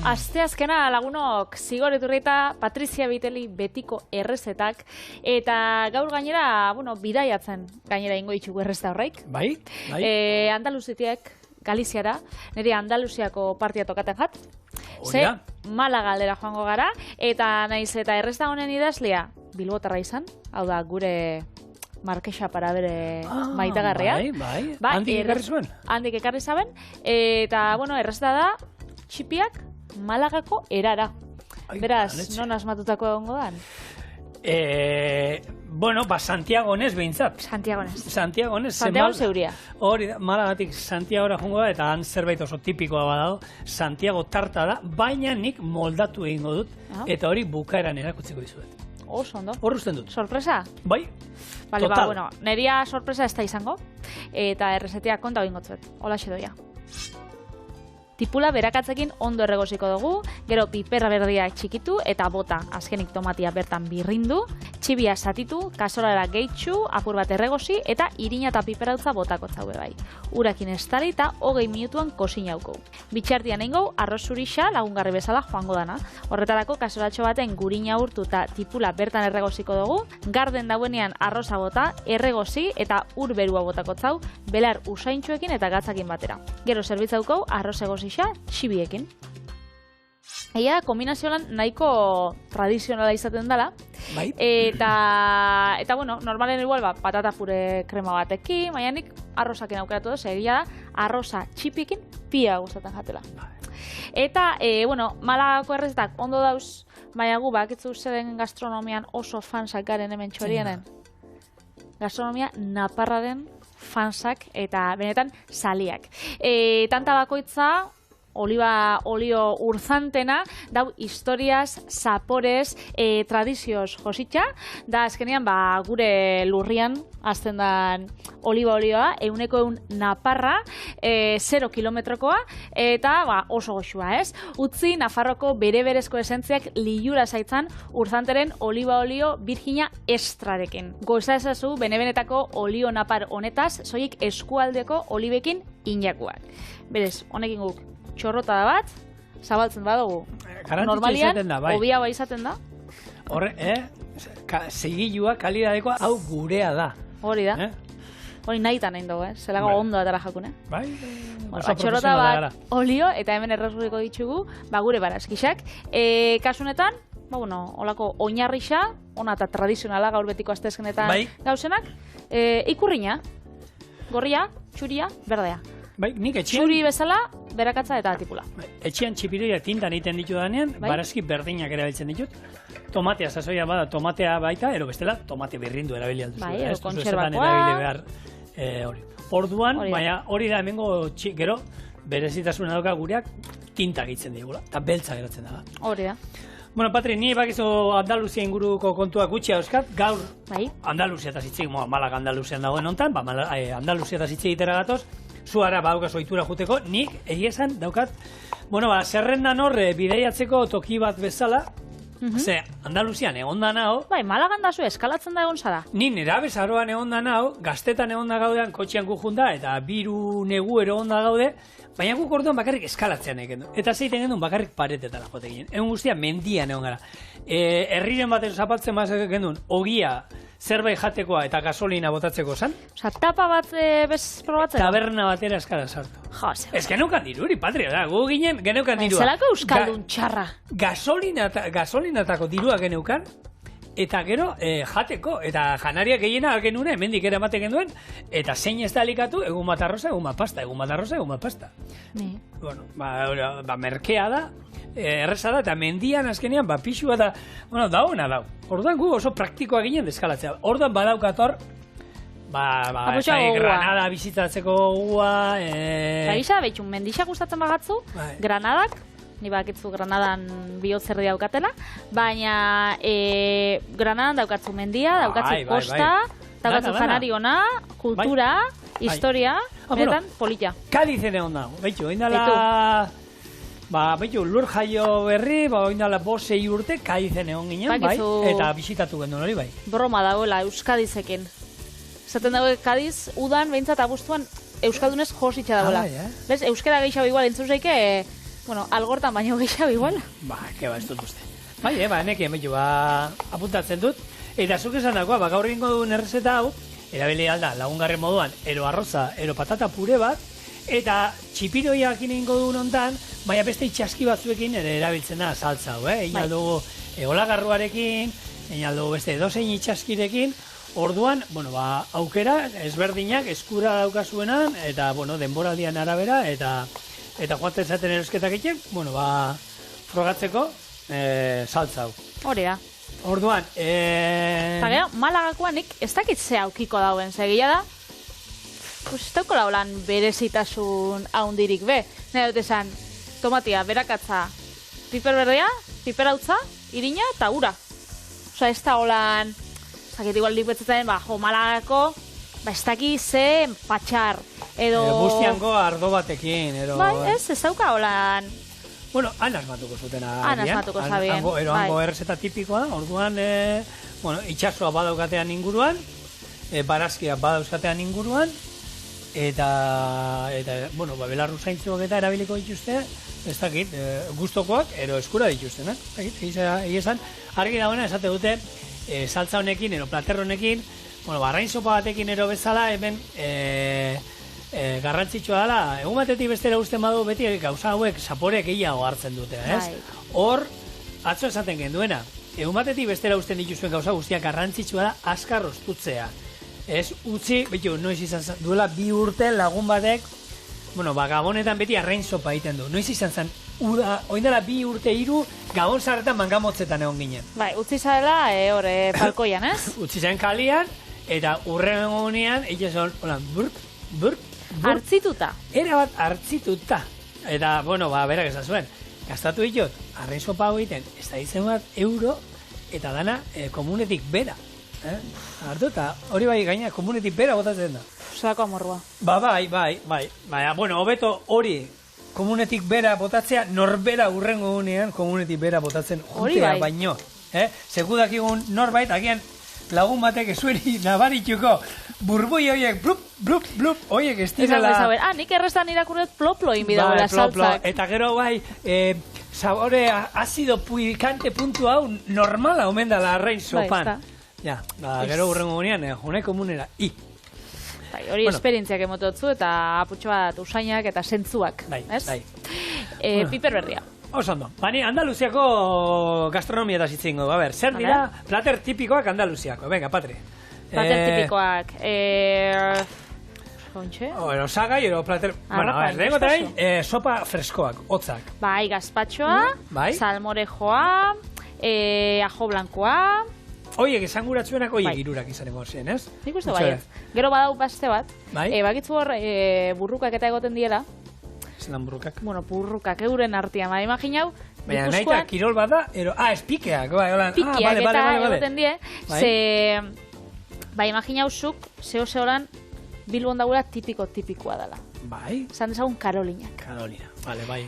Asteazkena lagunok Zigoreturrita Patrizia Biteli betiko errezetak eta gaur gainera, bidaiatzen gainera ingo ditugu errezeta horreik. Bai. Andaluzitiek Galiziara, nire Andaluziako partia tokaten jat. Oria. Malaga aldera joango gara eta naiz eta errezeta honen idazlea Bilbotarra izan, hau da gure Markexa para bere maitagarria. Bai. Handik ekarri zuen. Handik ekarri zaben eta errezeta da txipiak Malagako erara. Beraz, non asmatutako egongo dan? Santiagonez behintzat. Santiagonez zeuria. Hori, Malagatik Santiagora jongo da, eta han zerbait oso tipikoa badago, Santiago tarta da, baina nik moldatu egingo dut, eta hori bukaeran erakutziko dizuet. Oso ondo. Hor usten dut. Sorpresa? Bai. Total. Neria sorpresa ez da izango, eta errezetia konta egingo zuet. Hola xedoia. Tipula berakatzekin ondo erregosiko dugu, gero piperra berdiak txikitu eta bota, azkenik tomatia bertan birrindu, txibia zatitu, kasolara gehitxu, apur bat erregosi eta irina eta piperautza botako zaue bai. Urakin estali eta 20 minutuan kosinauko. Bitxartian eingo arroz zurixa lagungarri bezala joango dana. Horretarako kasoratxo baten gurina urtu eta tipula bertan erregosiko dugu, garden dauenean arroza bota, erregosi eta ur berua botako zau, belar usaintxuekin eta gatzakin batera. Gero zerbitzauko arroz egosi txibiekin. Egia, kombinazioan nahiko tradizionala izaten dela. Bai. Eta normalen igual, patata pure krema batekin, baina nik arrozakin aukeratu duz, egia da, arroza txipiekin pia gustatzen jatela. Eta, Malagako errezetak ondo dauz, baina gu bakitzu zeren gastronomian oso fansak garen hemen txorienen. Gastronomia naparraren fansak eta benetan saliak. Tanta bakoitza, oliba olio urzantena, dau historias, zapores, tradizioz jositxa, da azkenean gure lurrian azten da oliba olioa, 100% naparra, 0 kilometrokoa, eta oso goxua, ez? Utzi Nafarroko bere-berezko esentziak liura zaitzan urzanteren oliba olio virgina estrarekin. Goza ezazu, bene-benetako olio napar honetaz, soilik eskualdeko olibekin inakuak. Berez, honekin guk txorrota da bat, zabaltzen badugu. Normalian, obia izaten da. Horre, segilua, kalidadekoa, hau gurea da. Hori da. Hori nahitan egin dugu, zelago ondo atara jakune. Bai, txorrota bat olio, eta hemen erresurriko ditugu, gure barazkixak. Kasunetan, holako oinarrixa, ona eta tradizionala gaur betiko astezkenetan gauzenak, ikurriña, gorria, txuria, berdea. Bai, nik etxean... Txuri bezala, berakatza eta tipula. Etxean txipiroia tintan egiten ditu danean, barazki berdinak erabiltzen ditut. Tomatea, sasoia bada, tomatea baita, ero bestela, tomate birrindu erabili alduzu. Bai, kontserbakoa. Orduan, baina hori da hemengo gero, berezitasuna dauka gureak, tinta egitzen digula, eta beltza geratzen da. Hori da. Bueno, Patri, ni bakizu Andaluzia inguruko kontuak gutxi hauskat, gaur Andaluzia eta zitzik, Malaga Andaluzian dagoen hontan, Andaluzia eta zitzik itera gatoz, zuara badauka ohitura juteko, nik esan daukat, zerrendan horre bideiatzeko toki bat bezala, ze Andaluzian egon da nao... Bai, Malagan da zu eskalatzen da egon zara. Ni nera bezaroan egon da nao, gaztetan egon da gaudean kotxean gujunda, eta biru negu egon da gaude, baina guk orduan bakarrik eskalatzean egin du. Eta zeiten gendun bakarrik paretetara jote ginen. Egun guztia mendian egon gara. Herriren baten zapatzen mazak gendun, ogia, zerbait jatekoa eta gasolina botatzeko zan. Osa, tapa bat bez probatzeko? Taberna batera eskala sartu. Ez geneukan diruri, Patria, da, gu ginen geneukan dirua. Zelako euskaldun txarra? Gasolinatako dirua geneukan, eta gero jateko, eta janaria gehiena genuen, hemendik eramaten genuen, eta zein ez da alikatu, egun bat arroza, egun bat pasta, egun bat arroza, egun bat pasta. Merkea da, erreza da, eta mendian azkenean, pixua da, dauna dau. Orduan gu oso praktikoa ginen deskalatzea. Orduan badaukator, Granada bizitatzeko gua... Gisa, behitxun, mendixak gustatzen bagatzu, Granadak, ni bakitzu Granadan bihotzerri daukatela, baina Granadan daukatzu mendia, daukatzu kosta, daukatzu janari ona, kultura, historia, benetan, polita. Kadizen egon dago, behitxu, indala... lur jaio berri, indala 5-6 urte, Kadizen egon ginen, eta bisitatu gendun hori, bai. Broma dagoela, Euskadizekin. Zaten dago Kadiz, udan, behintzat abuztuan, Euskaldunez jositxa dagoela. Bez, euskera gehiago igual entzun zeike, bueno, algortan baino gehiago igual. Ez dut uste. Bai, nekien behitu, apuntatzen dut. Eta zuk esan dagoa, gaur egingo duen errezeta hau, erabili alda lagungarren moduan, ero arroza, ero patata pure bat, eta txipiroiak egingo duen ontan, baina beste itxaski batzuekin ere erabiltzen da saltza hau, egin aldugu olagarruarekin, egin aldugu beste dozein itxaskirekin, orduan, aukera ezberdinak eskura daukazuenan, eta, denboraldian arabera, eta joaten zaten erosketak egin, frogatzeko saltza hau. Hori da. Orduan, eta gero, Malagakoa nik ez dakit ze aukiko dauen, segia da, ez dauko laulan berezitasun haundirik be. Nire dut esan, tomatia, berakatza, piper berdea, piper hautza, irina eta ura. Osa, ez da holan, ez dakit igual dipetzetan, Malagako, ez dakit ze patxar, edo... Bustiango ardo batekin, edo... Bai, ez dauka holan... Bueno, han asmatuko zutena. Han asmatuko zabien. Hango errezeta tipikoa, orduan, itxasoa badaukatean inguruan, barazkia badauzkatean inguruan, eta belarru zaintzuak eta erabiliko dituzte, ez dakit, gustokoak, ero eskura dituztenak. Egia esan, argi dagoena esate dute, saltza honekin, ero plater honekin, barrain sopa batekin ero bezala, hemen, garrantzitsua dela, egun batetik bestera usten badu beti gauza hauek zapore gehiago hartzen dute, ez? Hor, atzo esaten genduena, egun batetik bestera usten dituzuen gauza guztiak garrantzitsua da azkar ostutzea. Ez utzi, noiz izan duela 2 urte lagun batek, gabonetan beti arrain sopa egiten du. Noiz izan zen, oin dela 2 urte 3, gabon zarretan mangamotzetan egon ginen. Bai, utzi zarela, palkoian, ez? Utzi zen kalian, eta urren egonean, egin burp, hartzituta. Era bat hartzituta. Eta, berak esan zuen, gastatu ditut, arrain sopa hau egiten, ez da izan bat euro, eta dana komunetik bera. Hartu eta hori bai gaina komunetik bera botatzen da. Zako amorrua. Bai. Baina, hobeto hori komunetik bera botatzea, norbera urrengo gunean komunetik bera botatzen jutea baino. Sekudak egun norbait, agian lagun batek ezueri nabarituko burbui horiek, blup, horiek ez direla... Nik errestan irakurret ploplo inbidagoela saltzak. Eta gero bai, sabore azido pikante puntu hau normala omen dala arrain sopan. Gero urrengo gunean, jone komunera, Hori esperientziak emototzu eta aputxo bat usainak eta sentzuak. Piper berria. Osondo, bani Andaluziako gastronomia da zitzingo. Zer dira plater tipikoak Andaluziako? Venga, Patri. Plater tipikoak. Osagai, ero plater... Dengo eta sopa freskoak, hotzak. Bai, gazpatxoa, salmorejoa, ajo blankoa... Oiek, esanguratzuenak oiek irurak izaneko zen, ez? Nik uste bai, gero badau baste bat, bakitzu hor burrukak eta egoten diela. Zelan burrukak? Burrukak euren artian, imaginau. Baina nahi eta kirol bat da, espikeak. Pikiak eta egoten die, imaginau zuk, zeholan, Bilbon dagoela tipikoa dela. Bai. Zan dezagun Karolinak. Karolina, bai.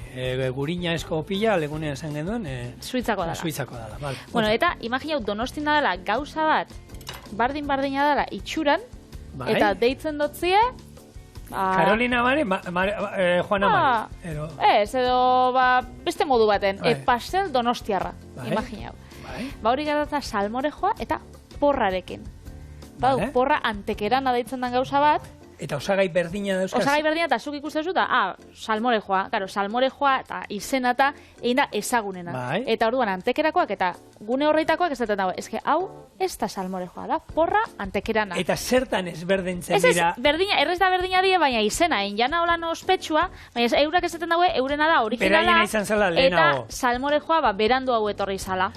Gurina esko pila, legunean esan genuen. Suitzako dela. Suitzako dela, bai. Bueno, eta imaginau Donostin da dela gauza bat, bardina dela itxuran, eta deitzen dotzie... Karolina Juana Mari. Ez, edo beste modu baten, pastel donostiarra, imaginau. Hori gertatzen salmorejoa eta porrarekin. Porra antekerana deitzen den gauza bat. Eta osagai berdina dauzkaz? Osagai berdina eta zuk ikusten zu, salmorejoa. Salmorejoa eta izena eta egin da ezagunena. Eta orduan antekerakoak eta gune horreitakoak ez daten dago. Ez hau ez da salmorejoa da, porra antekerana. Eta zertan ezberdintzen dira? Errez da berdina die, baina izena, jana holan ospetsua, baina eurak ez daten dago, eurena da originala. Eta salmorejoa berandu hau etorri izala.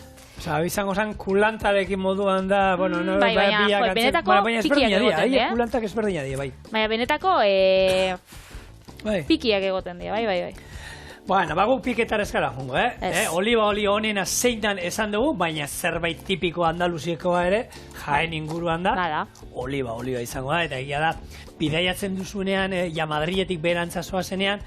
Izango zen kulantarekin moduan da, baina benetako pikiak egoten dira. Kulantak ezberdina dira, bai. Baina benetako pikiak egoten dira, bai. Bueno, guk piketara eskara jungo, Oliba oli honena zeinan esan dugu, baina zerbait tipiko andaluziekoa ere, Jaen inguruan da. Oliba izango da, eta egia da, bidaiatzen duzunean, Madriletik berantzazoa zenean,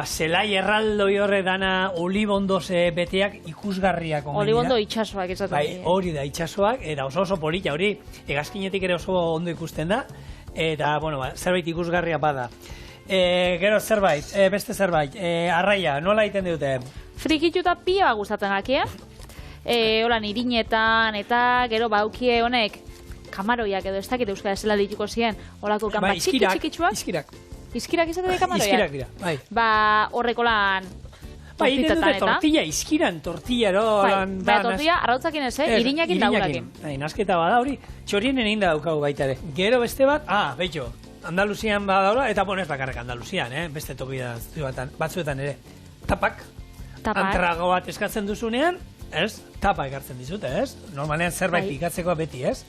zelai erraldoi horre dana olibondo beteak ikusgarriak omen dira. Olibondo itxasoak esaten dira. Hori da, itxasoak, eta oso polita, hori egazkinetik ere oso ondo ikusten da, eta, zerbait ikusgarria bada. Gero zerbait, beste zerbait, arraia, nola egiten dute? Frikituta pila gustatzen gakia. Holan irinetan eta gero baukie honek kamaroiak edo ez dakit euskara zela dituko ziren, holako kanpa txiki-txikitsuak. Iskirak. Iskirak izaten dira kamaroiak? Iskirak dira, bai. Ba, horrekolan Ba, egiten dute tortilla, iskiran tortilla, no? Ba, tortilla, arrautzakin ez, irinakin daurakin. Nasketa bada hori, txorienen egin da daukagu baita ere. Gero beste bat, betxo, Andaluzian badaura, eta ez bakarrik Andaluzian, beste toki da batzuetan ere. Tapak. Antrago bat eskatzen duzunean, ez? Tapa ekartzen dizute, ez? Normalean zerbait pikatzeko beti, ez?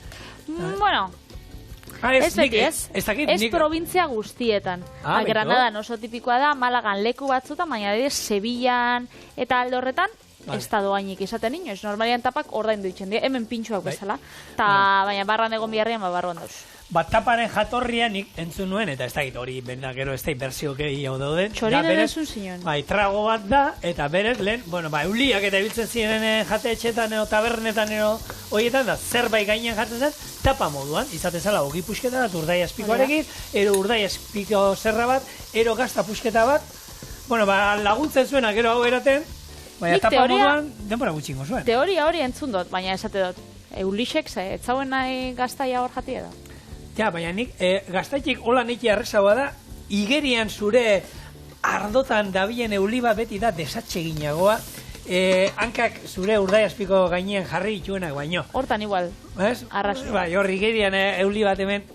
Bueno, ez beti, ez provintzia guztietan. Granadan oso tipikoa da, Malagan leku batzutan, baina Sevillan eta alde horretan, ez da doainik izaten inoiz. Normalean tapak ordaindu ditzen dira, hemen pintxuak bezala. Baina barran egon biharrian, barruan dauz. Taparen jatorria nik entzun nuen, eta ez da hori, gero ez da berzio gehiago dauden. Txorinen entzun zinon. Bai, trago bat da, eta berez lehen, euliak eta ibiltzen ziren jate etxetan, tabernetan, horietan da, zerbait gainean jaten zen, tapa moduan, izaten zela, ogi pusketa bat, urdai azpikoarekin, ero urdai azpiko zerra bat, ero gazta pusketa bat, laguntzen zuena gero hau eraten, baina tapa moduan, denbora gutxingo zuen. Teoria hori entzun dut, baina esate dut, Eulisek, ez zauen nahi gaztaia hor jatia da. Ja, baina nik gaztaitik hola neki arrezagoa da, igerian zure ardotan dabien euliba beti da desatseginagoa, hankak zure urdai azpiko gainean jarri dituenak baino. Hortan igual, arrazu. Bai, hor igerian euli bat hemen,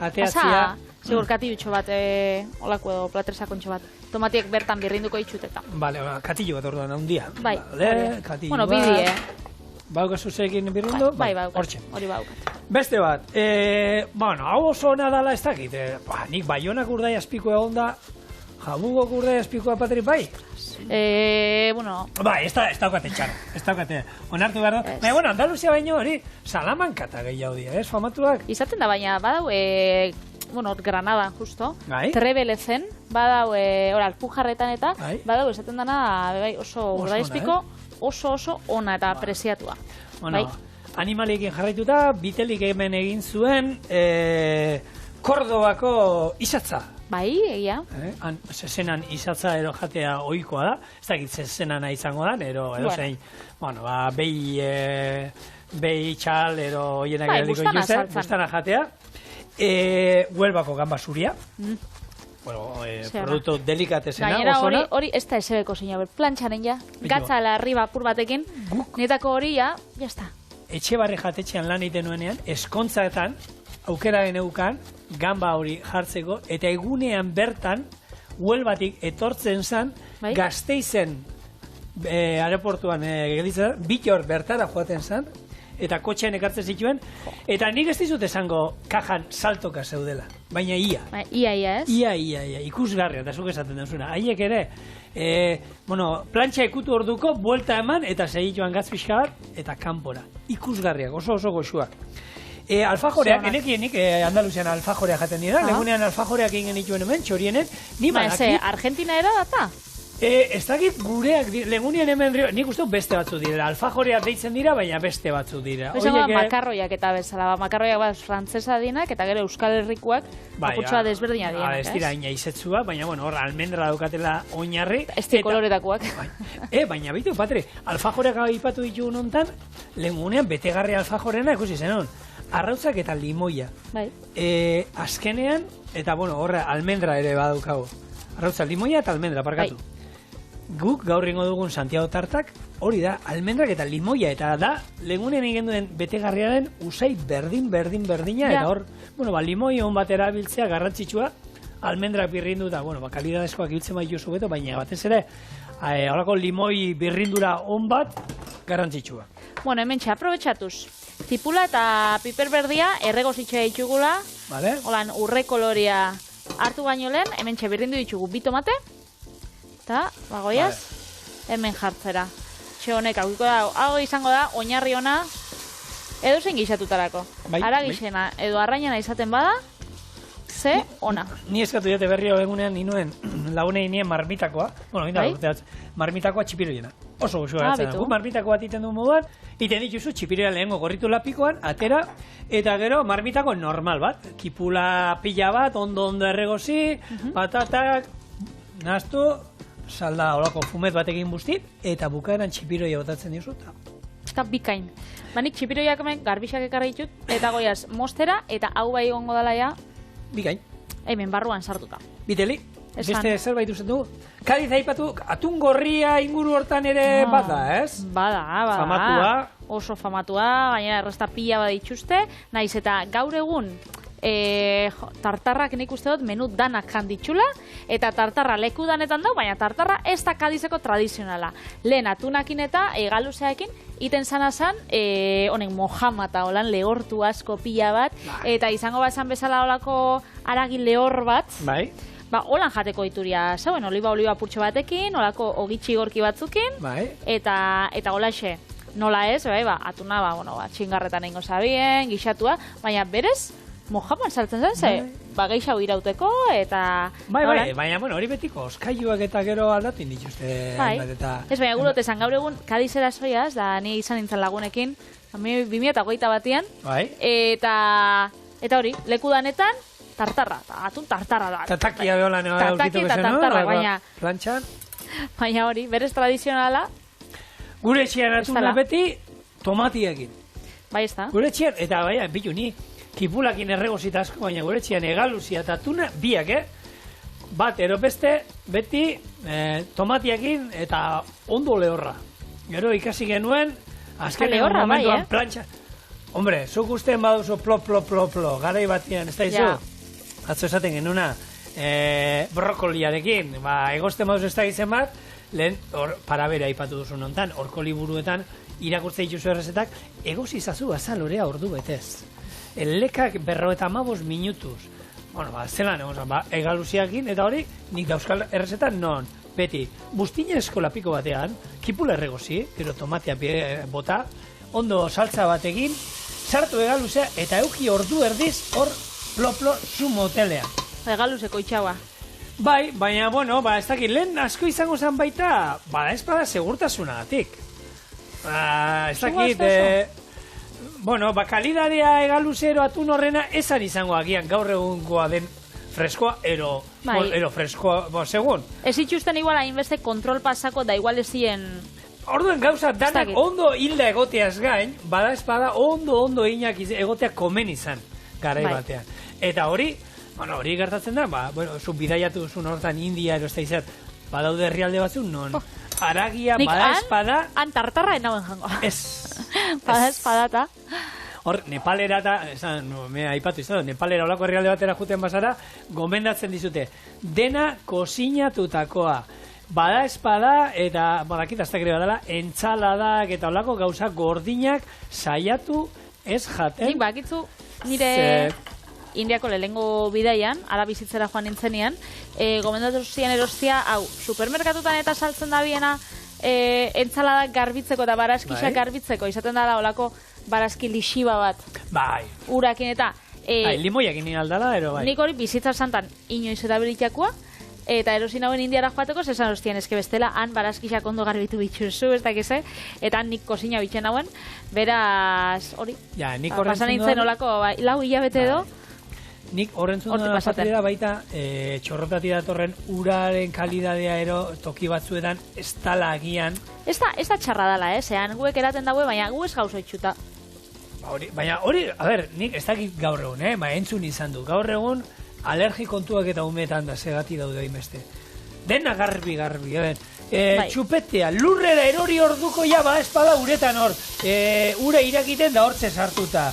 ateatzia. Segur katibitxo bat, holako edo platresakontxo bat. Tomatiek bertan birrinduko itxuteta. Bale, katillo bat orduan, handia. Bai, bueno, bidi, Baukazu zeekin birrindu? Bai, baukat. Hori baukat. Beste bat, hau oso nadala ez dakit. Nik Baionak urdai azpikoa egon da, Jabugok urdai azpikoa Patrik bai? Bai, ez daukate txarra. Ez daukate, onartu behar da. Baina, Andaluzia baino hori, Salamankata gehiago dira, ez, famatuak? Izaten da, baina, badau, Granadan, justo. Trebelezen, badau, Alpujarretan eta, badau, esaten dana, oso urdai azpiko, oso ona eta apresiatua. Animaliekin jarraituta, Bitelik hemen egin zuen Kordobako izatza. Bai, egia. Zezenan izatza ero jatea ohikoa da. Ez dakit zezenan izango da, ero zein, behi txal, ero hienak ediko ikusten, bustana jatea. Huelbako gamba zuria. Produktu delikatesena. Gainera hori ez da esebeko zina, plantxaren ja, gatzala arriba apur batekin, netako hori ja, jazta. Etxe barri jatetxean lan egiten nuenean, eskontzaetan, aukeraren eukan, gamba hori jartzeko, eta egunean bertan, Huelbatik etortzen zen, Gasteizen aeroportuan gelditzen, Bitor bertara joaten zen, eta kotxean ekartzen zituen, eta nik ez dizut esango kajan saltoka zeudela, baina ia. Ia, ez? Ia, ikusgarria, eta zuk esaten duzuna. Haiek ere, plantxa ikutu orduko, buelta eman, eta segituan gazpixka bat, eta kanpora. Ikusgarriak, oso goxuak. Alfajoreak, enekienik Andaluzian alfajoreak jaten dira, legunean alfajoreak egin genituen hemen, txorienen, ni badaki. Argentina era data? Ez dakit gureak, legunean hemen, nik uste beste batzu dira, alfajoreak deitzen dira, baina beste batzu dira. Oizango da makarroiak eta bezala, makarroiak bat frantzesa dinak, eta gero Euskal Herrikoak apurtsoa desberdina dinak. Ez dira ina izetzua, baina hor almendra daukatela oinarri. Ez di koloretakoak. Baina bitu, Patri, alfajoreak aipatu ditugu nontan, legunean betegarri alfajorena ikusi zenon. Arrautzak eta limoia. Azkenean, eta horre almendra ere badaukago. Arrautza, limoia eta almendra, parkatu. Guk gaur ingo dugun Santiago tartak, hori da, almendrak eta limoia, eta da, legunean egin duen betegarriaren usai berdina, eta hor, limoi hon bat erabiltzea garrantzitsua, almendrak birrindu da, kalidadezkoak hiltzen baitu zubeto, baina batez ere, horako limoi birrindura hon bat, garrantzitsua. Hemen aprobetxatuz. Tipula eta piper berdia erregozitxea ditugula, holan urre koloria hartu baino lehen, hemen birrindu ditugu bi tomate, eta, bagoiaz, hemen jartzera. Txe honek, hau izango da, oinarri ona, edo zein gixatutarako. Ara gixena, edo arrainena izaten bada, ze ona. Ni eskatu dute berri hau egunean ninuen lagunei nien marmitakoa, marmitakoa txipiroiena. Oso goxua geratzen da. Marmitako bat iten du moduan, iten dituzu txipirera lehengo gorritu lapikoan, atera, eta gero marmitako normal bat. Kipula pila bat, ondo erregozi, patatak, naztu, salda olako fumet batekin bustit, eta bukaeran txipiroia botatzen dizu. Eta bikain. Nik txipiroiak hemen garbixak ekarri ditut, eta goiaz mostera, eta hau bai gongo dela ja. Bikain. Hemen barruan sartuta. Biteli, beste zerbait usten dugu. Kadiz aipatu, atun gorria inguru hortan ere bada, ez? Bada. Famatua. Oso famatua, baina erresta pila bat dituzte, naiz eta gaur egun tartarrak nik uste dut menu danak janditxula, eta tartarra leku danetan dau, baina tartarra ez da Kadizeko tradizionala. Lehen atunakin eta galuzeakin iten zana zan, honek mojamata holan lehortu asko pila bat, eta izango bat zan bezala holako aragi lehor bat, holan jateko dituria, zauen, oliba purtxo batekin, holako ogitxi gorki batzukin, eta holaxe. Nola ez, atuna, txingarretan ingo zabien, gixatua, baina berez, mojaman saltzen zen, geixau irauteko, eta... Baina, hori betiko, oskailuak eta gero aldatu indituzte. Ez, baina gurote zan gaur egun, Kadizera zoiaz, da ni izan nintzen lagunekin, 2008 batian, eta hori, leku danetan, tartarra, atun tartarra da. Tatakia behola neba aurkitu bezen, no? Plantxan. Baina hori, berez tradizionala. Gure etxean atuna beti, tomatiekin. Bai, ez da. Gure etxean, eta baina, bitu ni, kipulakin erregozita asko, baina gure etxean egaluzia eta atuna biak, Bat, eropeste, beti, tomatiekin eta ondo lehorra. Gero ikasi genuen, azkenen momentuan plantxa. Hombre, zuk ustean baduzu plo, garai batian, ez da izu? Atzo esaten genuna, brokoliarekin, egozten baduzu ez da izen bat, lehen, parabera aipatu duzu nontan, horko liburuetan, irakurtze dituzu errezetak, egoz izazu azalorea ordu betez. Elekak 55 minutuz. Zelan, egaluziakin, eta hori, nik dauzkal errezetan non, beti, buztinezko lapiko batean, kipula erregozi, gero tomatea bota, ondo saltza batekin, sartu egaluzea, eta euki ordu erdiz, hor, plo, zu motelean. Egaluzeko itxaua. Bai, baina, ez dakit, lehen asko izango zen baita, ez bada segurtasunagatik. Ez dakit, kalidadea egaluzero atun horrena esan izango agian gaur egungoa den freskoa, ero freskoa, segun. Ez itxusten igual hainbeste kontrol pasako da igual ezien... Orduen gauza, danak ondo hilda egoteaz gain, bada espada ondo inak egotea komen izan, garai batean. Eta hori gertatzen da, zu bidaiatu duzun hortan India, ero ez da izat, badaude herrialde batzu, non aragia, bada espada... Han tartarra enauen jango. Ez. Bada espadata. Hor, Nepalera eta, aipatu izan, Nepalera olako herrialde batera juten bazara, gomendatzen dizute, dena kozinatutakoa. Bada espada, eta badakit azta gire badala, entzaladak eta olako gauza gordinak saiatu ez jaten. Nik bakitzu, nire Indiako lehengo bidaian, ara bizitzera joan nintzenean, gomendatu zian erostia, hau, supermerkatutan eta saltzen da biena, entzaladak garbitzeko eta barazkixak garbitzeko, izaten dala olako barazki lixiba bat. Bai. Urakin eta... limoiakin nien aldala, ero bai. Nik hori bizitza santan inoiz eta beritakoa, eta erosin hauen Indiara joateko, zesan hostien eske bestela, han barazkixak ondo garbitu bitxuzu, ez dakize, eta han nik kozina bitxen hauen, beraz, hori, pasan nintzen olako, lau hilabete edo, nik horrentzun duen azatera baita txorrotati datorren uraren kalidadea ero toki batzuetan ez tala agian. Ez da txarra dala, zean guek eraten daue, baina gu ez gauzo itxuta. Baina hori, nik ez dakit gaur egun, entzun izan du. Gaur egun alergi kontuak eta umetan da segati daude hainbeste. Dena garbi, txupetea, lurrera erori orduko ba espada uretan hor. Ure irakiten da hortze sartuta.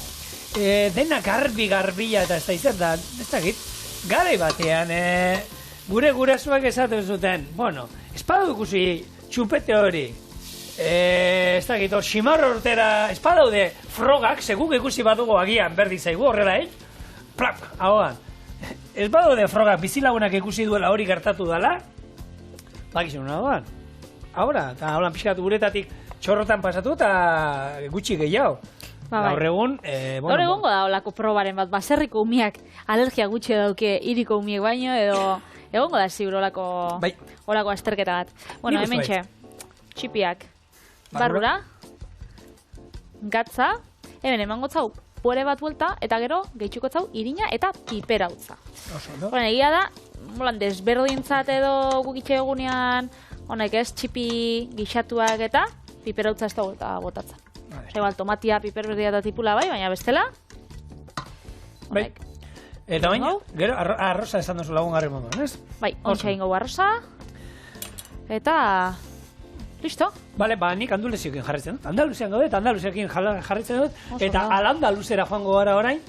Dena garbila eta ez da izan da, ez dakit, garai batean, gure gurasoak esaten zuten, espada ikusi txupete hori, ez dakit, ximarro hortera, espadaude frogak, seguk ikusi badugu agian berdi zaigu horrela, plak, ahoan, espadaude frogak bizilagunak ikusi duela hori gertatu dela, bakizun ahoan, eta holan pixkat uretatik txorrotan pasatu eta gutxi gehiago. Gaur egun... Gaur egongo da olako probaren bat, baserriko umiak alergia gutxi dauke iriko umiek baino, edo egongo da ziur olako azterketa bat. Hemen txe, txipiak, barrura, gatza, hemen emango zau puere bat buelta, eta gero gehitxuko zau irina eta pipera utza. Egia da, desberdintzat edo gukitxe egunean, honek ez, txipi gixatuak eta pipera utza ez da buelta botatzen. Igual, tomatia, piper berdia eta tipula bai, baina bestela. Bai. Eta baina, gero arroza esan duzu lagungarri moduan, ez? Bai, ontsa ingo arroza. Eta... listo. Bale, nik Andaluziokin jarritzen dut. Andaluzian gaude eta Andaluziokin jarritzen dut. Eta Al-Andaluzera joango gara orain.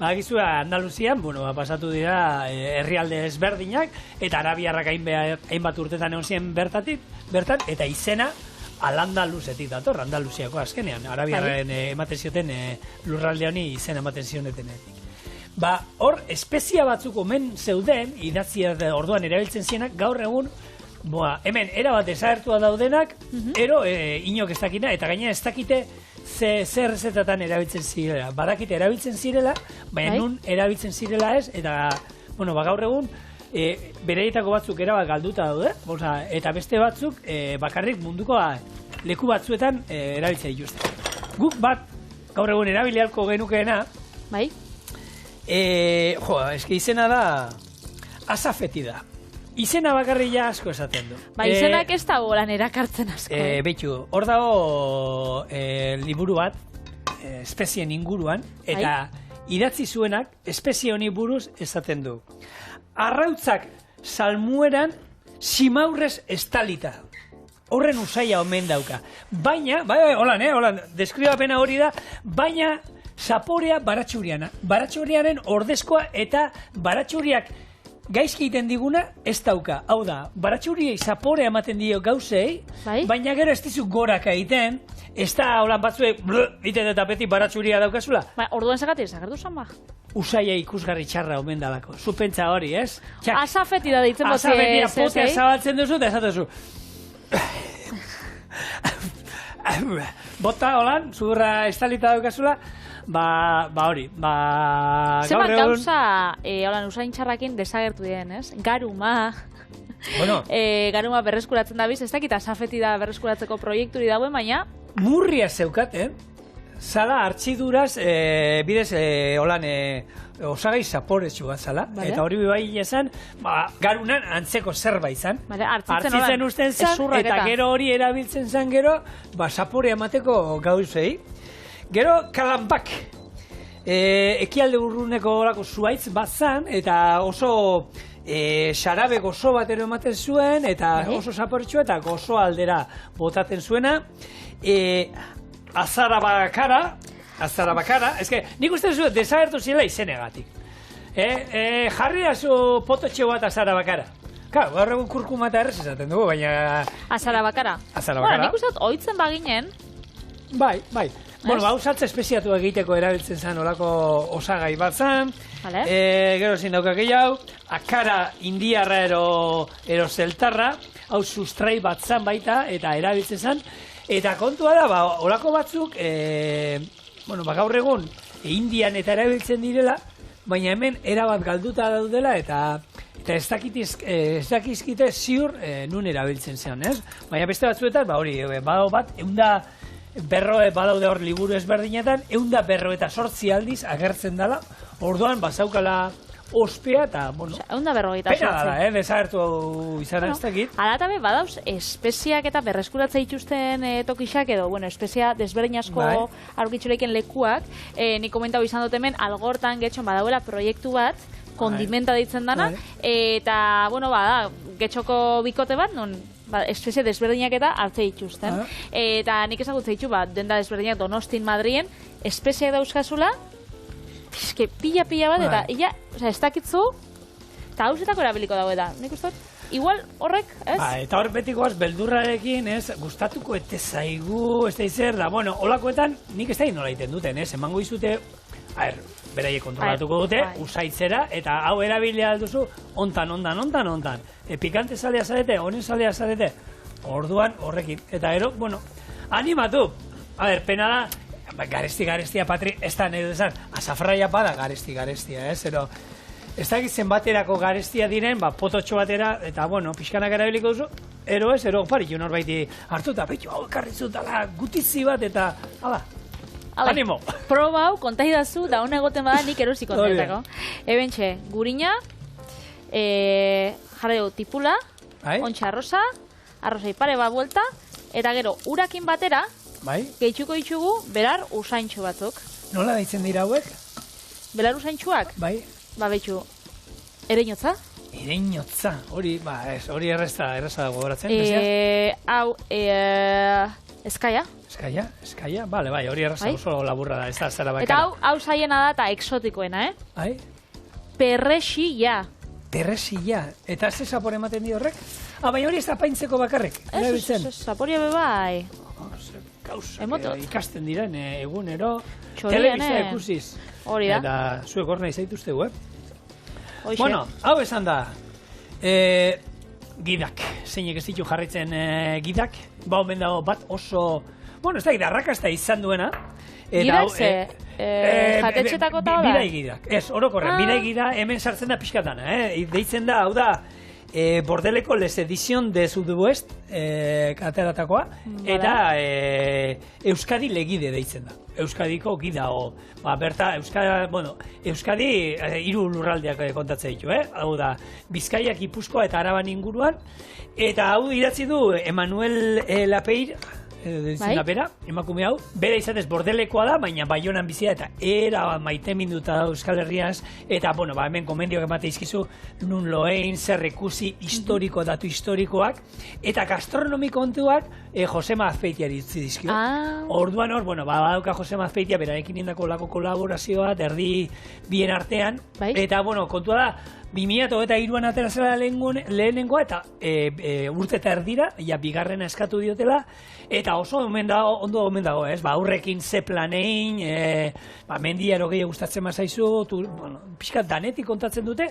Bagizua Andaluzian, pasatu dira herrialde ezberdinak, eta arabiarrak hainbat urtetan egon ziren bertan, eta izena Al-Andaluzetik dator, Andaluziako azkenean. Arabiarren ematen zioten lurralde honi izena ematen zionetenetik. Hor, espezia batzuk omen zeuden, idatzia orduan erabiltzen zienak, gaur egun, hemen, erabat desagertua daudenak, ero inok ez dakina, eta gaina ez dakite zer rezetatan erabiltzen zirela. Badakite erabiltzen zirela, baina nun erabiltzen zirela ez, eta, gaur egun, bereietako batzuk erabat galduta daude, eta beste batzuk bakarrik munduko leku batzuetan erabiltzen dituzte. Guk bat, gaur egun erabilialko genukeena, bai? Eske izena da Asafeti da. Izena bakarria asko esaten du. Izenak ez da bolan erakartzen asko. Beitu, hor dago liburu bat, espezien inguruan, eta idatzi zuenak espezie honi buruz esaten du. Arrautzak salmueran simaurrez estalita. Horren usaia omen dauka. Baina, holan, deskribapena hori da, baina zaporea baratxuriana. Baratxuriaren ordezkoa eta baratxuriak gaizki egiten diguna ez dauka. Hau da, baratxuriei zaporea ematen dio gauzei, baina gero ez dizu goraka egiten, ez da holan batzuek egiten eta beti baratxuria daukazula. Orduan zagatik zagertu zan ba? Usaia ikusgarri txarra omen dalako. Zupentza hori, ez? Asafeti da ditzen bozi. Asafeti da potea zabaltzen duzu eta esatezu. Bota, holan, zurra estalita daukazula, hori, Zeman gauza, holan, usain txarrakin desagertu diren, ez? Garuma, garuma berreskuratzen da biz, ez dakit asafeti da berreskuratzeko proiekturi dauen, baina... Murria zeukaten, zala hartxiduraz, bidez, holan, osagai zaporetsu bat zala, eta hori bai esan, garunan antzeko zerbait zan, hartzitzen usten zan, eta gero hori erabiltzen zan gero, zaporea emateko gauzei. Gero, kalanbak, ekialde urruneko horako zuaitz bat zan, eta oso xarabe gozo bat ero ematen zuen, eta oso zaporetsu eta gozo aldera botaten zuena. Azarabakara, eske, nik uste zuen desagertu zirela izenegatik. Jarri azu pototxe bat azarabakara. Claro, gaur egun kurkuma eta errez esaten dugu, baina... Azarabakara. Azarabakara. Nik uste dut, oitzen baginen. Bai. Saltza espeziatu egiteko erabiltzen zen olako osagai bat zen. Gero zin daukak gehiago, akara indiarra ero zeltarra, hau sustrai bat zen baita, eta erabiltzen zen. Eta kontua da, olako batzuk, gaur egun, Indian eta erabiltzen direla, baina hemen erabat galduta daudela, eta ez dakizkite ziur nun erabiltzen zen, ez? Baina beste batzuetan, badau bat, badaude hor liburu ezberdinetan, 158 aldiz agertzen dela, orduan bazaukala ospea eta, Eunda berrogeita pena dala, desagertu izan ez dakit. Alatabe, badauz, espeziak eta berreskuratza dituzten tokixak edo, espezia desberdin asko aurkitzuleiken lekuak, nik komentau izan dut hemen, algortan getxon badauela proiektu bat, kondimenta deitzen dana, eta, getxoko bikote bat, non, espezie desberdinak eta hartze dituzten. Eta nik ezagutze ditu, denda desberdinak Donostin, Madrien, espeziak dauzkazula, pila bat, eta ez dakitzu, eta hausetako erabiliko dago da. Nik uste, igual horrek, ez? Eta hor betikoaz, beldurrarekin, ez, gustatuko ete zaigu, ez da izer, da, holakoetan, nik ez da nola iten duten, ez, emango izute, beraiek kontrolatuko dute, usaitzera, eta hau erabilia alduzu, ontan. Pikante zalea zarete, honen zalea zarete, orduan horrekin. Eta gero, animatu. Pena da, garestia, Patri, ez da nahi duzan, azafraia bada garestia, ez? Ez da zenbaterako garestia diren, pototxo batera, eta, pixkanak erabiliko duzu, ero ez, ero oparitu norbaiti hartuta, betu, hau ekarri zutala, gutizi bat, eta, hala, animo. Proba hau, kontaidazu, da hona egoten bada nik erosi kontaitako. Ebentxe, gurina, jarri dugu tipula, ontsa arroza ipare bat buelta, eta gero, urakin batera, gehitxuko ditugu, berar usaintxo batzuk. Nola daitzen dira hauek? Belar usaintxoak? Bai. Betxu, ereinotza? Ereinotza, hori erreza dago goratzen. Hau, eskaia. Eskaia, bale, bai, hori erreza oso laburra da, ez da zara bakara. Eta hau zaiena da eta exotikoena, Bai? Perrexilla. Perrexilla, eta ze zapore ematen di horrek? Baina hori ez da paintzeko bakarrik, erabiltzen. Ez, zaporia bebai. Ikasten diren egunero, Txorian, telebista ikusiz. Hori da. Eta zuek hor nahi zaituztegu, Bueno, hau esan da, gidak, zeinek ez ditu jarritzen gidak, omen dago bat oso, ez da, arrakasta izan duena. Gidak ze, jatetxetako eta hola? Bidai gidak, ez, orokorren, bidai gida hemen sartzen da pixkatan, deitzen da, hau da, Bordeleko Les Edición de Sudoest ateratakoa, eta Euskadi legide deitzen da. Euskadiko gida, berta, Euskadi hiru lurraldeak kontatzen ditu, hau da, Bizkaia, Gipuzkoa eta Araban inguruan, eta hau idatzi du Emanuel Lapeir, emakume hau, bera izatez Bordelekoa da, baina Baionan bizia eta era maite minduta da Euskal Herriaz, eta, hemen komendioak emate izkizu, nun loein, zer ikusi, datu historikoak, eta gastronomi kontuak Josema Azpeitiari utzi dizkio. Orduan hor, badauka Josema Azpeitia, berarekin indako lako kolaborazioa, erdi bien artean, eta, kontua da, 2023an atera zela lehenengoa, eta urte eta erdira, bigarrena eskatu diotela, eta oso ondo omen dago, aurrekin ze planein, mendia erogei gustatzen mazaizu, pixkat danetik kontatzen dute,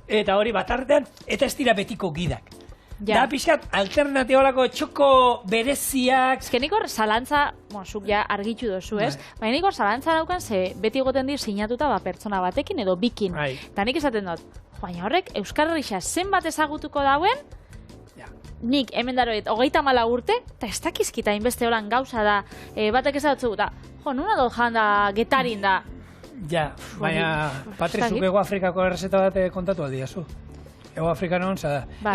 eta hori bat artean, eta ez dira betiko gidak. Da pixkat alternatibolako txoko bereziak. Ez que nik hor zalantza, zuk ja argitu dozu, ez? Baina nik hor zalantza daukan, ze beti goten dir sinatuta pertsona batekin edo bikin. Eta nik esaten dut, baina horrek Euskal Herria zenbat ezagutuko dauen, nik hemen daroet 34 urte, eta ez dakizkita inbeste horan gauza da, batek ezagutzu, nuna do janda getarin da. Ja, baina Patrizuk Ego Afrikako errezeta bat kontatu aldiazu. Ego Afrikanon,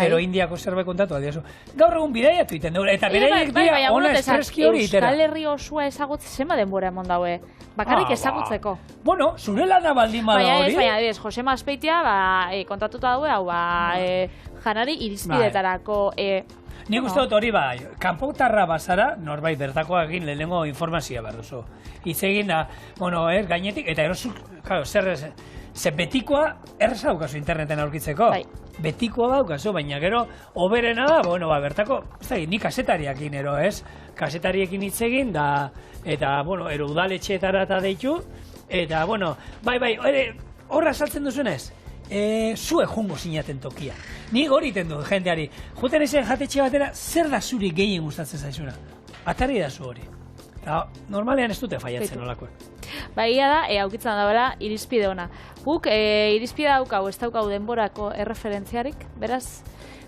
ero Indiako zerbait kontatu aldiazu. Gaur egun bidaiatu iten dugu, eta beraiek dira ona estreski hori itera. Euskal Herri osua ezagutzen zenba denbora emon daue. Bakarrik ezagutzeko. Bueno, zure lana baldin bada hori. Baina ez, Josema Azpeitia kontatuta daue, hau janari irizpidetarako. Nik uste dut hori kanpotarra bazara, norbait bertakoa egin lehenengo informazioa behar duzu. Hitz egin da, gainetik, eta erosuk, ze betikoa erreza daukazu interneten aurkitzeko. Betikoa daukazu, baina gero, oberena da, bertako, ni kasetariakin ero, kasetariekin hitz egin da, eta, ero udaletxeetara eta deitu, eta, horra saltzen duzunez, zue jungo sinaten tokia. Nik hori iten du jendeari. Juten ezen jatetxe batera, zer da zuri gehien gustatzen zaizuna? Atari da zu hori. Normalean ez dute faiatzen olakoa. Egia da, aukitzen dagoela irizpide ona. Guk irizpide daukau, ez daukau denborako erreferentziarik, beraz,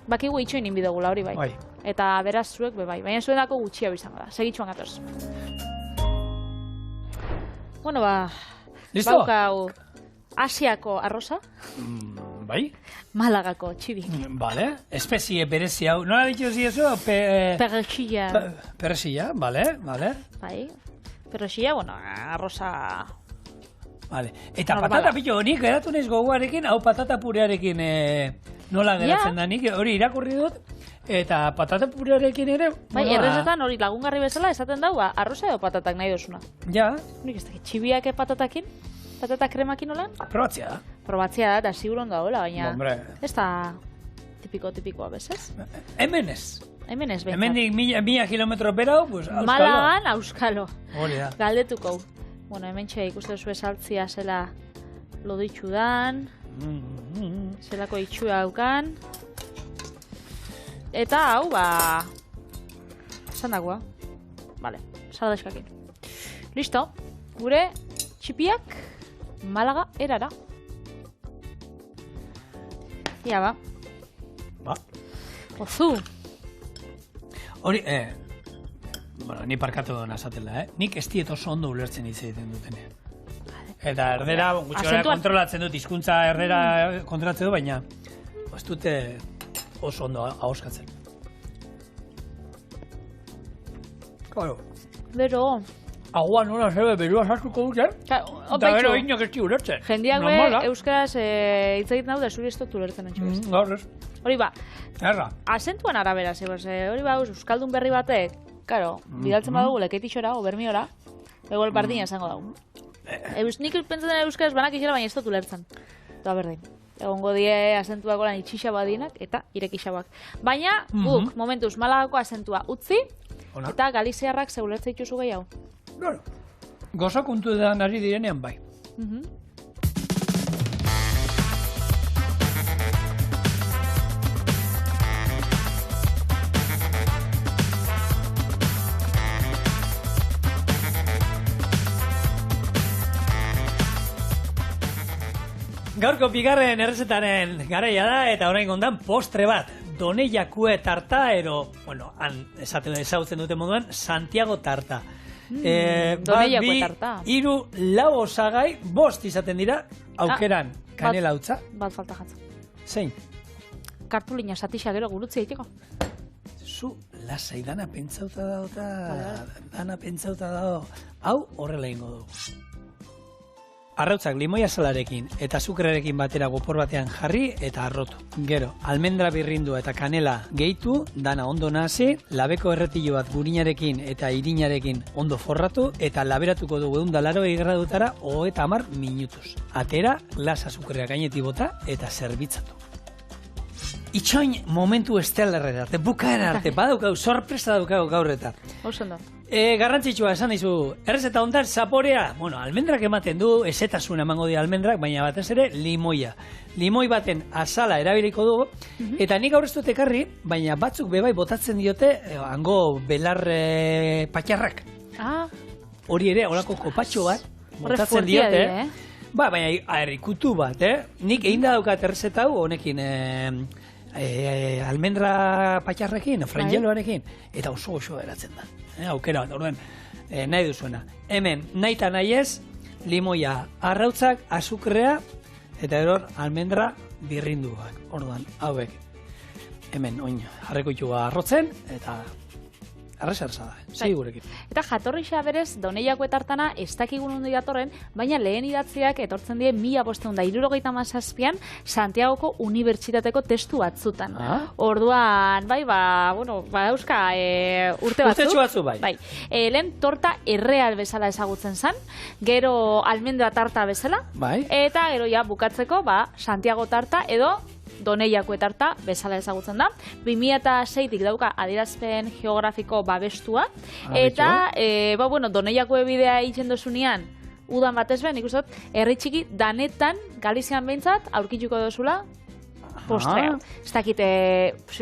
bakigu itxoin inbidegula hori bai. Eta beraz zuek bai, baina zuen dako gutxia bizango da. Segitxuan gatoz. Baukau Asiako arroza. Bai? Malagako txibi. Bale, espezie berezi hau. Nola ditu ziezu? Perrexilla. Perrexilla, bale. Bai, perrexilla, arroza... Vale. Eta patata pilo, nik geratu naiz gogoarekin, hau patata purearekin nola geratzen da nik, hori irakurri dut, eta patata purearekin ere... Bai, errezetan hori lagungarri bezala esaten dau, arroza edo patatak nahi dozuna. Ja. Nik ez dakit, txibiak patatakin? Patata kremakin olan? Probatzia da. Probatzia da, eta siguron da hola, baina... Hombre. Ez da tipikoa bezaz? Hemen ez. Hemen ez, bentsat. Hemen dik 1000 kilometro berau, pues auskalo. Malagan, auskalo. Hori da. Galdetuko. Hemen txe ikuste zuen saltzia zela loditxu dan, zelako itxua haukan. Eta hau, esan dagoa. Vale, saldaizkakin. Listo, gure txipiak Malaga erara. Ia ba. Ba. Ozu. Hori, ni parkatu duen azatela, nik ez diet oso ondo ulertzen hitz egiten dutene. Eta erdera, gutxora kontrolatzen dut, hizkuntza erdera kontrolatzen dut, baina ez dute oso ondo ahoskatzen. Claro. Bero. Agua nola zebe, berua sartuko dut, Eta bero inok ez di ulertzen. Jendiak euskaraz hitz egiten hau da zuri ez dut ulertzen entxu. Gaur ez. Hori ba, Erra. azentuan arabera, hori ba, euskaldun berri batek, karo, bidaltzen badugu leketixora, o bermiora, ego el bardina esango dago. Nik pentsatzen euskaraz banak izela, baina ez dut ulertzen. Eta berdin. Egongo die azentuako lan itxixa badinak eta irekixabak. Baina, guk, momentuz, Malagako azentua utzi, eta galiziarrak zeulertze dituzu gehiago. Gozo kontu edan ari direnean bai. Gaurko bigarren errezetaren garaia da, eta orain gondan postre bat. Doneiakue tarta, ezagutzen dute moduan, Santiago tarta. Doneiakue tarta. 2, 3, 4 osagai, 5 izaten dira, aukeran kanela hautza. Bat falta jatzen. Zein? Kartulina satixa gero gurutzi egiteko. Zu, lasai, dana pentsauta dago, hau horrela ingo dugu. Arrautzak limoia salarekin eta azukrearekin batera gopor batean jarri eta arrotu. Gero, almendra birrindua eta kanela gehitu, dana ondo nahasi, labeko erretillo bat gurinarekin eta irinarekin ondo forratu eta laberatuko dugu 180 gradutara 30 minutuz. Atera, glas azukrea gainetik bota eta zerbitzatu. Itxoin momentu estelarrera arte, bukaera arte, badaukau, sorpresa daukagu gaur eta. Osondo. Garrantzitsua esan dizu, errezeta hontan zaporea, almendrak ematen du, ezetasuna emango dira almendrak, baina batez ere limoia. Limoi baten azala erabiliko dugu, eta nik aurrez dut ekarri, baina batzuk bebai botatzen diote, hango belar patxarrak. Hori ere, horako kopatxo bat, botatzen diote. Baina ikutu bat, nik egin da daukat errezeta hau, honekin, almendra patxarrekin, frangeloarekin, eta oso eratzen da. Aukera bat, orduan, nahi duzuena. Hemen, nahi eta nahi ez, limoia, arrautzak, azukrea, eta eror, almendra birrinduak. Orduan, hauek, hemen, oin, jarreko itxua arrotzen, eta arresa da, segurekin. Eta jatorrixa berez, Doneiakue tartana ez dakigun ondo datorren, baina lehen idatziak etortzen die 1577an Santiagoko Unibertsitateko testu batzutan. Orduan, euska urte batzuk. Urtetxu batzu, bai. Lehen torta erreal bezala ezagutzen zen, gero almendra tarta bezala, eta gero ja bukatzeko Santiago tarta edo Doneiakue tarta bezala ezagutzen da. 2006tik dauka adierazpen geografiko babestua. Eta, Doneiakue bidea egiten dozunean, udan batez ben, nik uste dut, herri txiki danetan, Galizian behintzat, aurkituko dozula postrea. Ez dakit,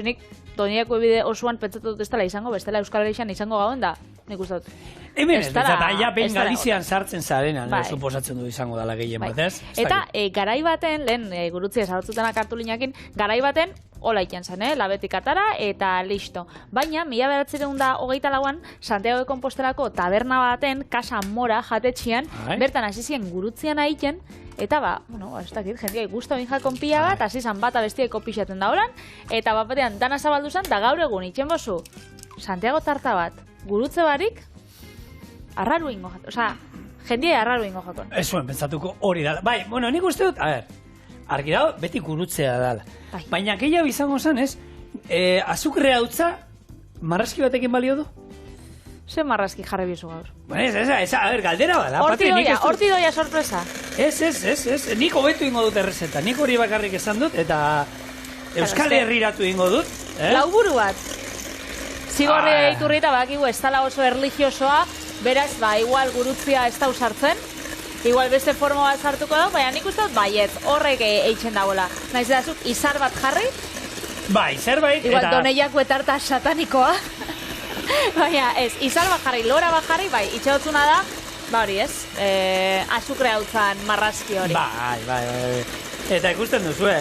nik Doneiakue bide osoan pentsatu dut ez dela izango, bestela Euskal Herrian izango gauen da, nik uste dut. Hemen ez dela, ben Galizian sartzen zarenan, suposatzen du izango dela gehien bat, ez? Eta garai baten, lehen gurutzia zabatzutena kartulinakin, garai baten, hola ikan zen, labetik atara eta listo. Baina, 1924an, Santiago de Compostelako taberna baten, Casa Mora jatetxian, bertan hasi ziren gurutzian aiken, eta ez dakit, jendia ikustu egin jalkon pila bat, hasi zan bata bestiaiko pixaten da horan, eta batean dana zabaldu zen, da gaur egun itxen bozu, Santiago tarta bat, gurutze barik, arraru ingo jato, jendia arraru ingo jaton. Ez zuen, pentsatuko hori dala. Nik uste dut, argi dago, beti gurutzea dala. Baina gehiago izango zen, ez? Azukrea hautza, marrazki batekin balio du? Ze marrazki jarri bizu gaur? Galdera bada. Horti doia sorpresa. Ez, nik hobetu ingo dut errezeta. Nik hori bakarrik esan dut, eta Euskal Herriratu ingo dut. Lauburu bat. Zigorri eiturri eta bakigu ez dala oso erlijiosoa, beraz, igual gurutzia ez da usartzen, igual beste forma bat sartuko da, baina nik uste dut baiet, horrek eitzen dagoela. Naiz edazuk, izar bat jarri? Izar bait, igual Doneiakue tarta satanikoa. Baina ez, izar bat jarri, lora bat jarri, itxeotzuna da, hori ez, azukre hautzan marrazki hori. Eta ikusten duzu,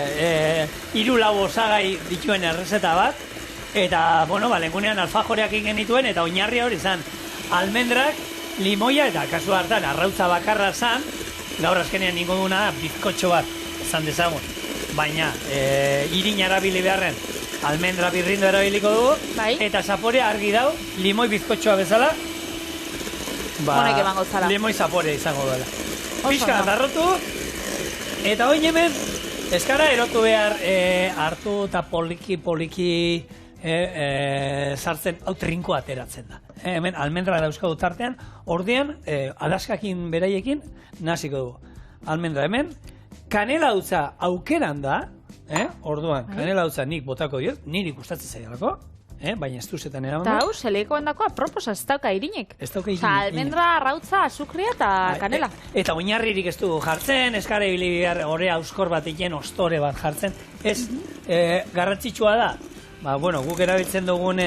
3-4 osagai dituen errezeta bat, Eta, bueno, lengunean alfajoreak egin genituen, eta oinarria hori zan, almendrak, limoia, eta kasu hartan, arrautza bakarra zan, gaur azkenean ningo duna bizkotxo bat, zan dezagun. Baina, irina erabili beharren, almendra birrindo erabiliko dugu, eta zaporea argi dau, limoi bizkotxoa bezala, honek emango zala. Limoi zaporea izango duela. Pixka bat arrotu, eta oin hemen, eskara erotu behar hartu eta poliki sartzen, hau trinko ateratzen da. Hemen almendra dauzkadu tartean, ordean, alaskakin beraiekin, naziko dugu. Almendra hemen, kanela dutza aukeran da, orduan, kanela dutza nik botako diot, niri gustatzen zailako, baina ez duzetan eraman da. Eta hau, zeleko endako aproposa, ez dauka irinik. Ez dauka irinik. Almendra, arrautza, azukria eta kanela. Eta oinarririk ez dugu jartzen, eskara ibili behar orea auskor bat egin, ostore bat jartzen. Ez, garrantzitsua da, guk erabiltzen dugun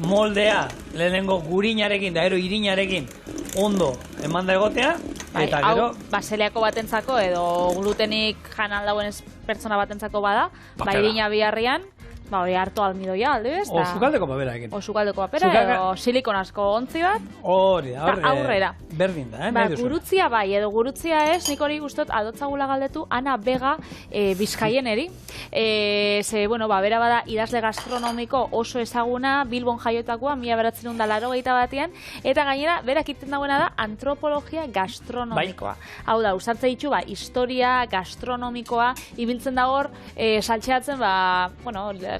moldea, lehenengo gurinarekin da ero irinarekin ondo eman da egotea, eta gero... Baseliako batentzako edo glutenik janan dauen pertsona batentzako bada, irina biharrian, hori hartu almidoia, alde bez? O sukaldeko papera egin. O sukaldeko papera, edo silikonazko ontzi bat. Hori, aurrera. Berdin da, gurutzia bai, edo gurutzia ez, nik hori guztot adotzagula galdetu, Ana Vega Bizkaieneri. Bera bada idazle gastronomiko oso ezaguna, Bilbon jaiotakoa, 1981, eta gainera, berak iten dagoena da, antropologia gastronomikoa. Hau da, usartze ditu, historia gastronomikoa, ibiltzen da hor, saltxeatzen,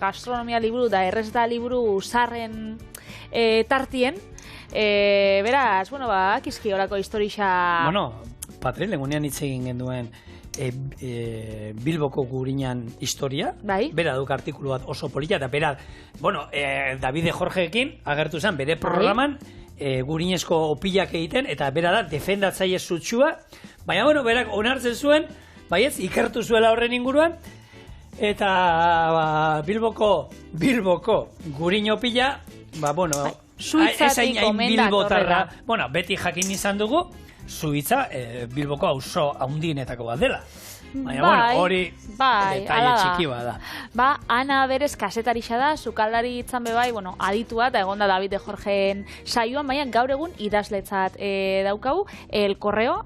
gastronomia liburu da errezeta liburu zarren tartien. Beraz, akizki horako historixa... Patri, legunean hitz egin genduen Bilboko gurinan historia. Bera duk artikulu bat oso polita, eta bera, Davide Jorgeekin agertu zen bere programan gurinezko opilak egiten, eta bera da defendatzaile zutsua, baina, berak onartzen zuen, ikertu zuela horren inguruan, eta Bilboko gurin opila, Suitzatik omendak horrela. Beti jakin izan dugu, Suitza Bilboko auzo haundienetako bat dela. Baina, hori detaile txiki bada. Ana berez kasetarixa da, sukaldari itzan bebai, aditua, eta egonda Davide Jorgeen saioan, baina gaur egun idazletzat daukagu, El Correo,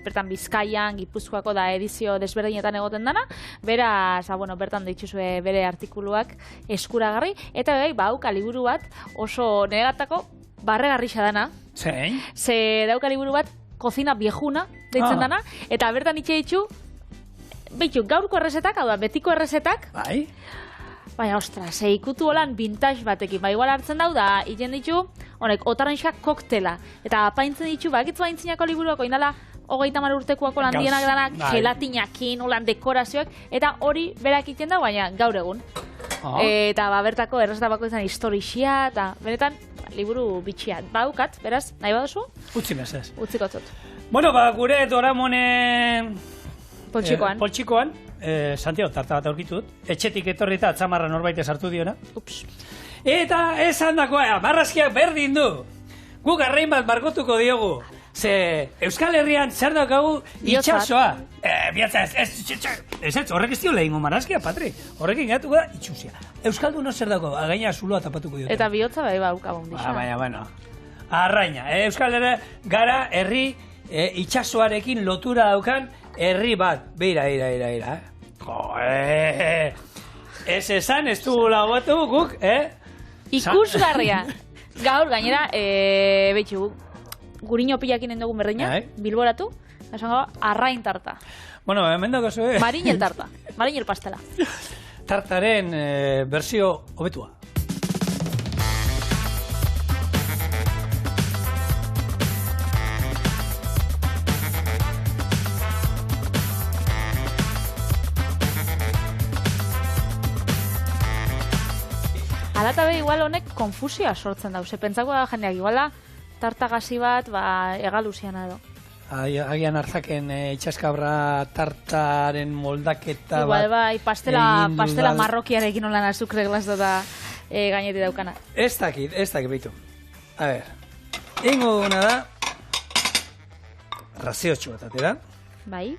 bertan Bizkaian, Gipuzkoako da edizio desberdinetan egoten dana, beraz, bertan dituzue bere artikuluak eskuragarri, eta bebai, bauka liburu bat oso negatako barregarrixa dana. Zein? Ze dauka liburu bat, Kozina Viejuna, deitzen dana, eta bertan itxe ditu, gaurko errezetak, hau da, betiko errezetak. Baina, ostras, ikutu holan vintage batekin. Igual hartzen dau da, iten ditu, otaranxak koktela. Eta apaintzen ditu, bakitzu haintzinako liburuako, indala, 30 urtekoako landienak danak, gelatinakin, holan dekorazioak, eta hori berak iten da, baina gaur egun. Eta bertako errezeta bako izan historixia, eta benetan, liburu bitxia. Baukat, beraz, nahi baduzu? Utzi mesez. Utzikotzot. Gure Doraemone... Poltsikoan. Santiago, tarta bat aurkitu dut. Etxetik etorri eta atzamarra norbait sartu diona. Ups. Eta esan dakoa, marrazkiak berdin du. Guk arrein bat margotuko diogu. Ze Euskal Herrian zer daukagu itxasoa. Biatza ez, horrek ez dio lehingo marrazkia, Patri. Horrekin gatuko da itxusia. Euskaldun zer daukagu, againa zuloa tapatuko diote. Eta bihotza bai baukagun disa. Baina, arraina. Euskal Herria gara herri itxasoarekin lotura daukan herri bat. Beira. Ez esan, ez du lagoatu guk, Ikusgarria. Gaur, gainera, betxu, guriño pilakin endugun berdina, bilboratu, esango, arrain tarta. Hemen dago zuen. Marinel tarta, marinel pastela. Tartaren berzio hobetua. Alata igual honek konfusioa sortzen dau. Pentsako da jendeak, iguala tartagazi bat, egaluziana edo. Agian hartzaken itxaskabra tartaren moldaketa igual, bat. Pastela marrokiarekin olan azukre glazdo da gaineti daukana. Ez dakit, behitu. A ver, ingo duguna da, raziotxo bat atera. Bai.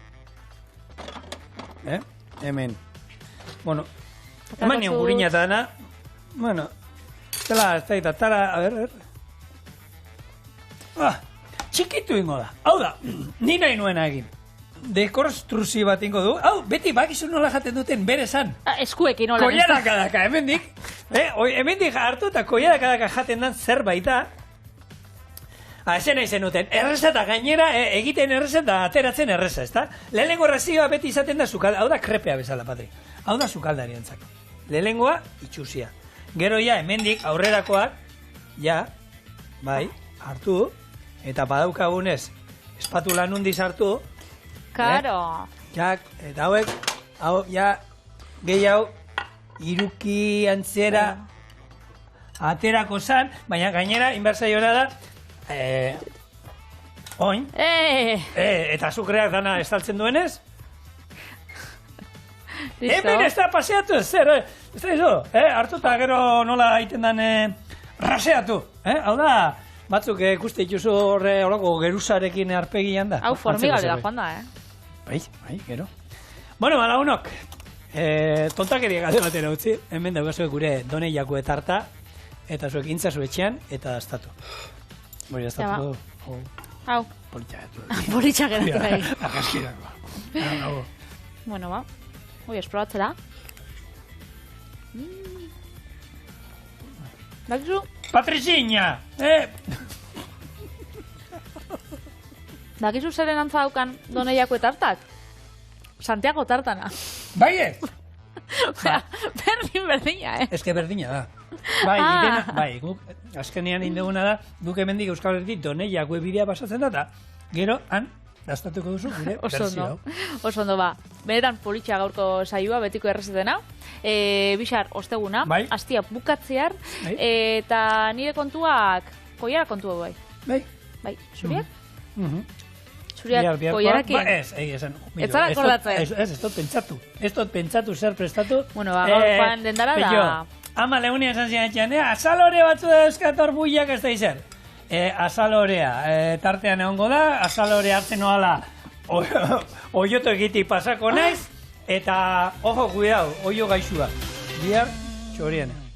Hemen. Eman nion gurina eta dana, Bueno, zela, ez da, tara, a ver. Txikitu ingo da. Hau da, ni nahi nuena egin. Dekonstruzio bat ingo du. Hau, beti bakizu nola jaten duten bere esan. Eskuekin nola. Koiarakadaka, hemendik. Hemendik hartu eta koiarakadaka jaten dan zerbait da. Ezen nahi zenuten, erreza eta gainera egiten erreza eta ateratzen erreza, ezta? Lehenengo errazioa beti izaten da sukaldari, hau da krepea bezala, Patri. Hau da sukaldarientzako. Lehenengoa, itxusia. Gero ja, hemendik aurrerakoak, ja, bai, hartu, eta badaukagunez, espatula nundiz hartu. Karo. Eta hauek, hau, ja, gehiago, iruki antzera aterako zan, baina gainera, inbertsaiora da, oin, eta azukreak dana estaltzen duenez, hemen ez da paseatu ez zer, ez da izo, hartu eta gero nola egiten dan raseatu, hau da, batzuk ikuste ituzu horre horako geruzarekin arpegian da. Hau formigale da joan da, Bai, gero. Bueno, malagunok, tontakeria gade batera utzi, hemen daugazuek gure donei jakue tarta, eta zuek intzazu etxean, eta dastatu. Bori, dastatu du. Hau. Politxagatu. Politxagatu nahi. Akaskirako. Bueno, ba. Ui, esprobatzera. Dakizu? Patriciña! Dakizu zeren antza daukan doneiako tartak? Santiago tartana. Bai, Berdina, Ez que berdina da. Bai, guk azkenean indeguna da, guk hemendik Euskal Herritik doneiako bidea pasatzen da, eta gero, han, dastatuko duzu gure berzio. Oso ondo, ba. Benetan politxa gaurko saioa, betiko errezetena. Bixar, osteguna, astia bukatzear, eta nire kontuak, koiara kontua bai. Bai, zuriak? Zuriak koiarakin? Ez, ez zara akordatzen. Ez dut pentsatu. Ez dut pentsatu zer prestatu. Bueno, ba, gaur joan dendara da... Ama leunia esan zian etxean, azalore batzu da euskator buiak ez da izer. Azalorea, tartean egongo da, azalore hartzen noala oioto egitik pasako naiz, eta, ojo, cuidado, oio gaixua. Bihar, txoriena.